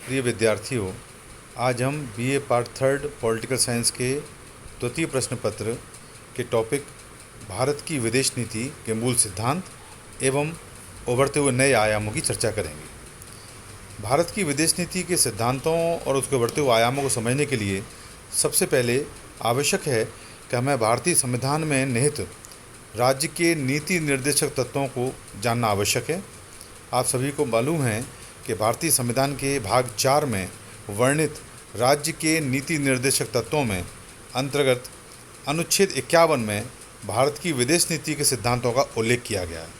प्रिय विद्यार्थियों, आज हम BA part third political science के द्वितीय प्रश्न पत्र के टॉपिक भारत की विदेश नीति के मूल सिद्धांत एवं उभरते हुए नए आयामों की चर्चा करेंगे। भारत की विदेश नीति के सिद्धांतों और उसके उभरते हुए आयामों को समझने के लिए सबसे पहले आवश्यक है कि हमें भारतीय संविधान में निहित राज्य के नीति निर्देशक तत्वों को जानना आवश्यक है। आप सभी को मालूम है कि भारतीय संविधान के भाग 4 में वर्णित राज्य के नीति निर्देशक तत्वों में अंतर्गत अनुच्छेद 51 में भारत की विदेश नीति के सिद्धांतों का उल्लेख किया गया है।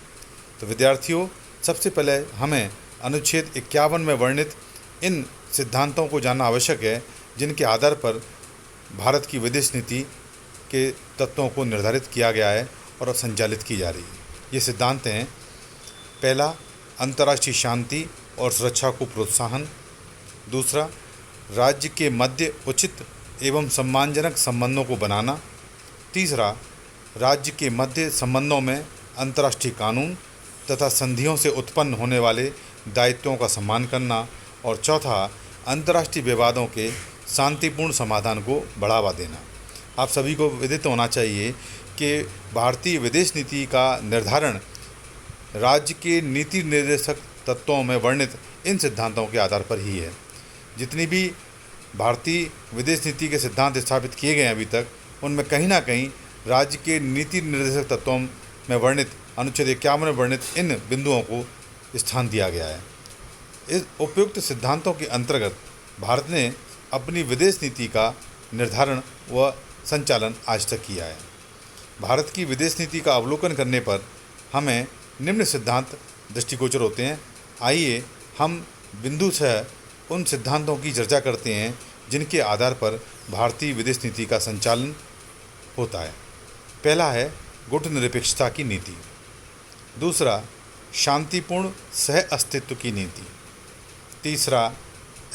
तो विद्यार्थियों, सबसे पहले हमें अनुच्छेद 51 में वर्णित इन सिद्धांतों को जानना आवश्यक है, जिनके आधार पर भारत की विदेश नीति के तत्वों को निर्धारित किया गया है और संचालित की जा रही है। ये सिद्धांत हैं: पहला, अंतर्राष्ट्रीय शांति और सुरक्षा को प्रोत्साहन। दूसरा, राज्य के मध्य उचित एवं सम्मानजनक संबंधों को बनाना। तीसरा, राज्य के मध्य संबंधों में अंतर्राष्ट्रीय कानून तथा संधियों से उत्पन्न होने वाले दायित्वों का सम्मान करना। और चौथा, अंतर्राष्ट्रीय विवादों के शांतिपूर्ण समाधान को बढ़ावा देना। आप सभी को विदित होना चाहिए कि भारतीय विदेश नीति का निर्धारण राज्य के नीति निर्देशक तत्वों में वर्णित इन सिद्धांतों के आधार पर ही है। जितनी भी भारतीय विदेश नीति के सिद्धांत स्थापित किए गए हैं अभी तक, उनमें कहीं ना कहीं राज्य के नीति निर्देशक तत्वों में वर्णित अनुच्छेद 51 में वर्णित इन बिंदुओं को स्थान दिया गया है। इस उपयुक्त सिद्धांतों के अंतर्गत भारत ने अपनी विदेश नीति का निर्धारण व संचालन आज तक किया है। भारत की विदेश नीति का अवलोकन करने पर हमें निम्न सिद्धांत दृष्टिगोचर होते हैं। आइए हम बिंदु से उन सिद्धांतों की चर्चा करते हैं जिनके आधार पर भारतीय विदेश नीति का संचालन होता है। पहला है गुटनिरपेक्षता की नीति। दूसरा, शांतिपूर्ण सह अस्तित्व की नीति। तीसरा,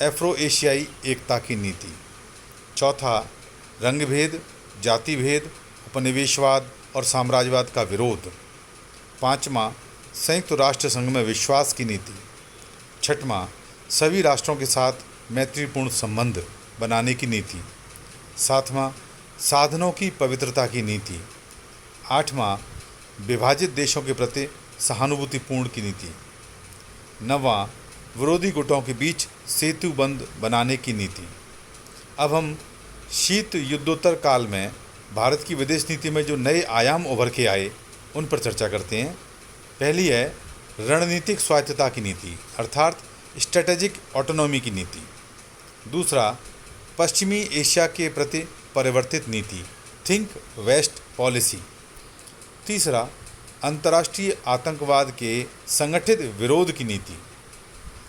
अफ्रो एशियाई एकता की नीति। चौथा, रंगभेद, जाति भेद, उपनिवेशवाद और साम्राज्यवाद का विरोध। पाँचवा, संयुक्त राष्ट्र संघ में विश्वास की नीति। छठवां, सभी राष्ट्रों के साथ मैत्रीपूर्ण संबंध बनाने की नीति। सातवां, साधनों की पवित्रता की नीति। आठवां, विभाजित देशों के प्रति सहानुभूतिपूर्ण की नीति। नौवां, विरोधी गुटों के बीच सेतुबंध बनाने की नीति। अब हम शीत युद्धोत्तर काल में भारत की विदेश नीति में जो नए आयाम उभर के आए उन पर चर्चा करते हैं। पहली है रणनीतिक स्वायत्तता की नीति, अर्थात स्ट्रेटेजिक ऑटोनॉमी की नीति। दूसरा, पश्चिमी एशिया के प्रति परिवर्तित नीति, थिंक वेस्ट पॉलिसी। तीसरा, अंतर्राष्ट्रीय आतंकवाद के संगठित विरोध की नीति।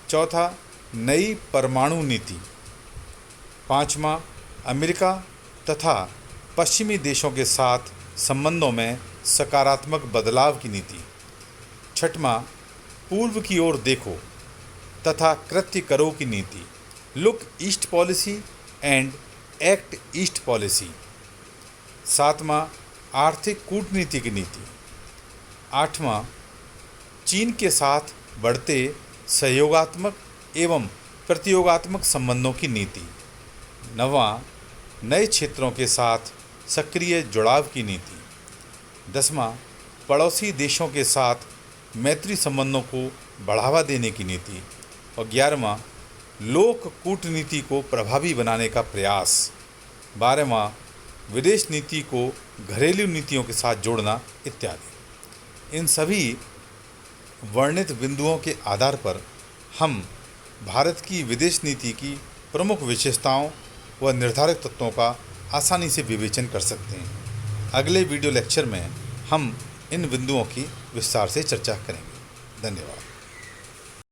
चौथा, नई परमाणु नीति। पाँचवा, अमेरिका तथा पश्चिमी देशों के साथ संबंधों में सकारात्मक बदलाव की नीति। छठवां, पूर्व की ओर देखो तथा कृत्य करो की नीति, look east policy and act east policy. सातवां, आर्थिक कूटनीति की नीति। आठवां, चीन के साथ बढ़ते सहयोगात्मक एवं प्रतियोगात्मक संबंधों की नीति। नौवां, नए क्षेत्रों के साथ सक्रिय जुड़ाव की नीति। दसवां, पड़ोसी देशों के साथ मैत्री संबंधों को बढ़ावा देने की नीति। और 11वां, लोक कूटनीति को प्रभावी बनाने का प्रयास। 12वां, विदेश नीति को घरेलू नीतियों के साथ जोड़ना इत्यादि। इन सभी वर्णित बिंदुओं के आधार पर हम भारत की विदेश नीति की प्रमुख विशेषताओं व निर्धारक तत्वों का आसानी से विवेचन कर सकते हैं। अगले वीडियो लेक्चर में हम इन बिंदुओं की विस्तार से चर्चा करेंगे। धन्यवाद।